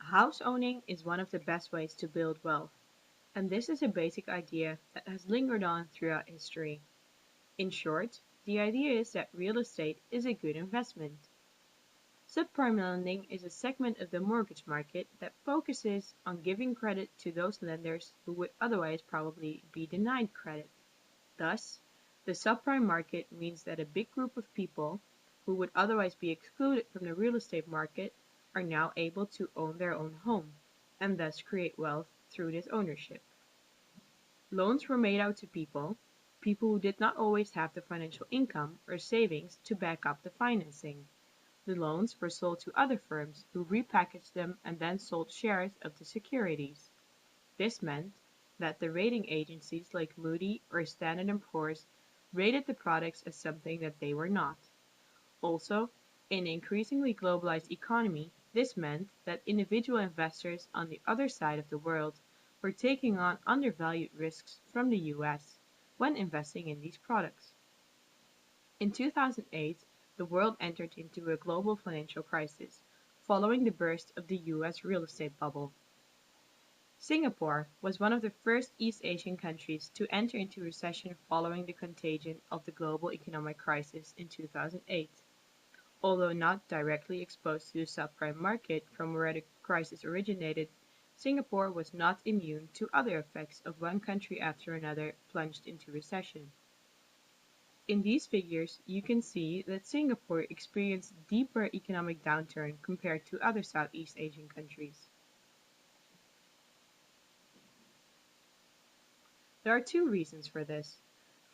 House owning is one of the best ways to build wealth, and this is a basic idea that has lingered on throughout history. In short, the idea is that real estate is a good investment. Subprime lending is a segment of the mortgage market that focuses on giving credit to those lenders who would otherwise probably be denied credit. Thus, the subprime market means that a big group of people who would otherwise be excluded from the real estate market are now able to own their own home, and thus create wealth through this ownership. Loans were made out to people who did not always have the financial income or savings to back up the financing. The loans were sold to other firms who repackaged them and then sold shares of the securities. This meant that the rating agencies like Moody or Standard and Poor's rated the products as something that they were not. Also, in an increasingly globalized economy, this meant that individual investors on the other side of the world were taking on undervalued risks from the US when investing in these products. In 2008, the world entered into a global financial crisis, following the burst of the US real estate bubble. Singapore was one of the first East Asian countries to enter into recession following the contagion of the global economic crisis in 2008. Although not directly exposed to the subprime market from where the crisis originated, Singapore was not immune to other effects of one country after another plunged into recession. In these figures, you can see that Singapore experienced deeper economic downturn compared to other Southeast Asian countries. There are two reasons for this.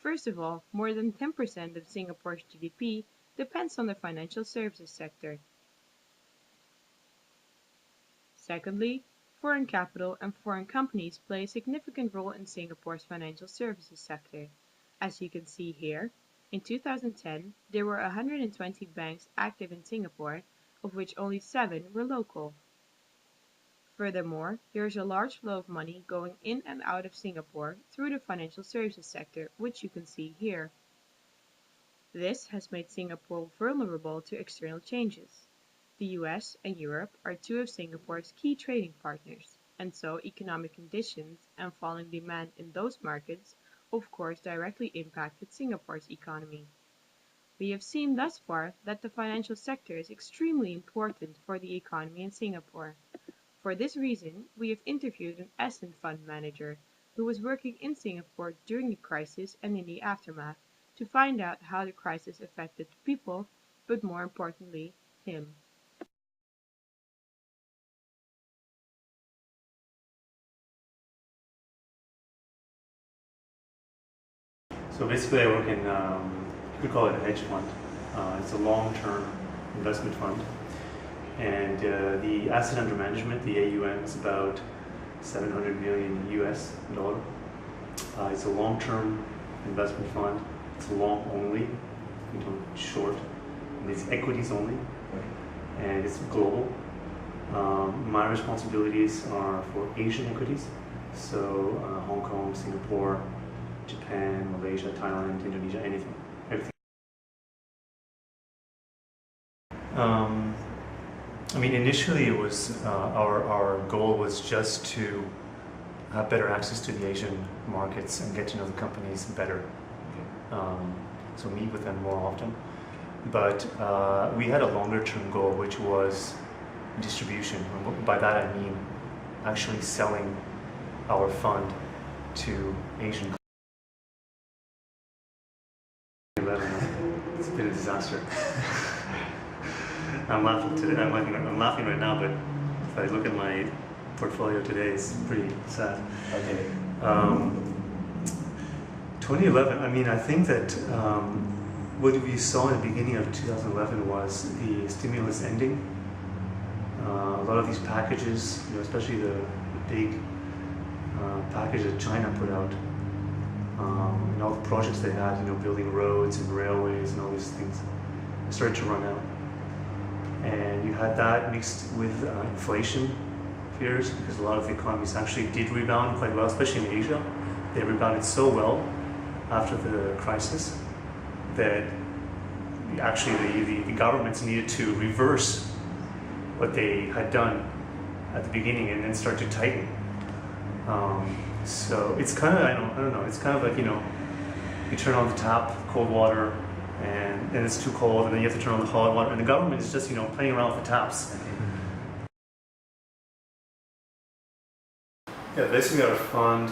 First of all, more than 10% of Singapore's GDP depends on the financial services sector. Secondly, foreign capital and foreign companies play a significant role in Singapore's financial services sector. As you can see here, in 2010, there were 120 banks active in Singapore, of which only 7 were local. Furthermore, there is a large flow of money going in and out of Singapore through the financial services sector, which you can see here. This has made Singapore vulnerable to external changes. The US and Europe are two of Singapore's key trading partners, and so economic conditions and falling demand in those markets of course directly impacted Singapore's economy. We have seen thus far that the financial sector is extremely important for the economy in Singapore. For this reason, we have interviewed an asset fund manager who was working in Singapore during the crisis and in the aftermath to find out how the crisis affected people, but more importantly, him. So basically I work in, you could call it a hedge fund. It's a long-term investment fund. And the asset under management, the AUM, is about 700 million US dollar. It's a long-term investment fund. It's long only, we don't short. And it's equities only, and it's global. My responsibilities are for Asian equities, so Hong Kong, Singapore, Japan, Malaysia, Thailand, Indonesia, anything, everything. I mean, initially it was our goal was just to have better access to the Asian markets and get to know the companies better. So meet with them more often. But we had a longer-term goal, which was distribution. By that I mean actually selling our fund to Asian companies. It's been a disaster. I'm laughing today. I'm laughing right now, but if I look at my portfolio today, it's pretty sad. Okay. 2011. I mean, I think that what we saw in the beginning of 2011 was the stimulus ending. A lot of these packages, especially the big package that China put out, and all the projects they had, building roads and railways and all these things, started to run out. And you had that mixed with inflation fears, because a lot of the economies actually did rebound quite well, especially in Asia. They rebounded so well after the crisis that actually the governments needed to reverse what they had done at the beginning and then start to tighten. So it's kind of, I don't know, it's kind of like, you turn on the tap, cold water, and then it's too cold, and then you have to turn on the hot water, and the government is just, playing around with the taps. Yeah, basically our fund,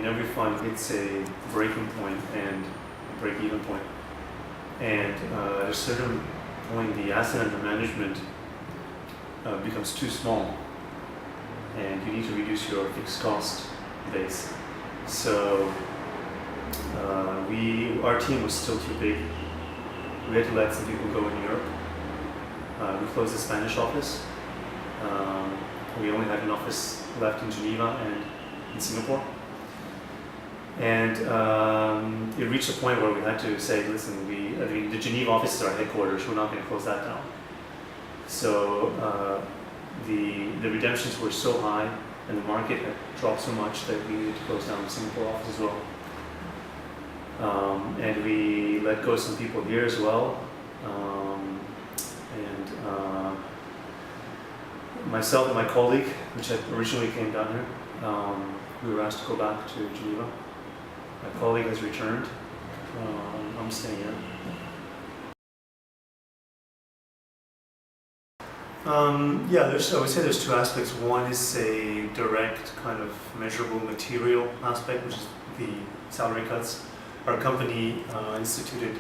every fund hits a breaking point and a break-even point. And at a certain point, the asset under management becomes too small, and you need to reduce your fixed cost base. So our team was still too big. We had to let some people go in Europe. We closed the Spanish office. We only had an office left in Geneva and in Singapore. And it reached a point where we had to say, listen, the Geneva office is our headquarters, we're not going to close that down. So the redemptions were so high and the market had dropped so much that we needed to close down the Singapore office as well. And we let go some people here as well. Myself and my colleague, which had originally came down here, we were asked to go back to Geneva. My colleague has returned. I'm staying here. I would say there's two aspects. One is a direct kind of measurable material aspect, which is the salary cuts. Our company instituted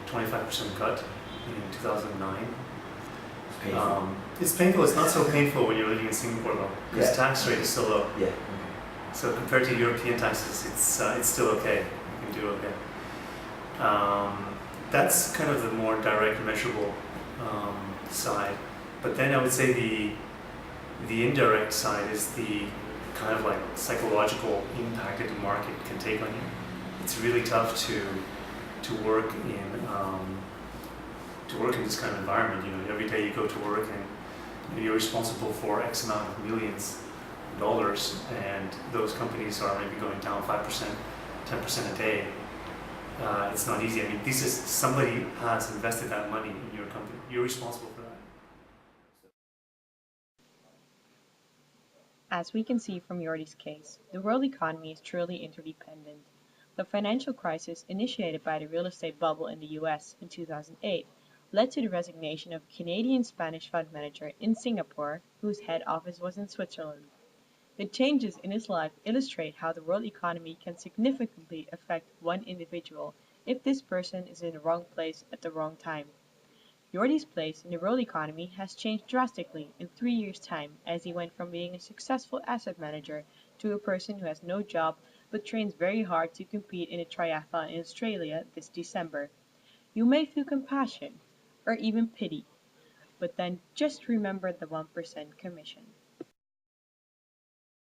25% cut in 2009. It's painful. It's not so painful when you're living in Singapore though, because tax rate is so low. Yeah. Okay. So compared to European taxes, it's still okay. You can do okay. That's kind of the more direct, measurable side. But then I would say the indirect side is the kind of like psychological impact that the market can take on you. It's really tough to work in this kind of environment. Every day you go to work and you're responsible for X amount of millions of dollars, and those companies are maybe going down 5%, 10% a day. It's not easy. This is somebody has invested that money in your company. You're responsible for that. As we can see from Jordi's case, the world economy is truly interdependent. The financial crisis initiated by the real estate bubble in the US in 2008 led to the resignation of a Canadian Spanish fund manager in Singapore, whose head office was in Switzerland. The changes in his life illustrate how the world economy can significantly affect one individual if this person is in the wrong place at the wrong time. Jordi's place in the world economy has changed drastically in 3 years' time, as he went from being a successful asset manager to a person who has no job but trains very hard to compete in a triathlon in Australia this December. You may feel compassion, or even pity, but then just remember the 1% commission.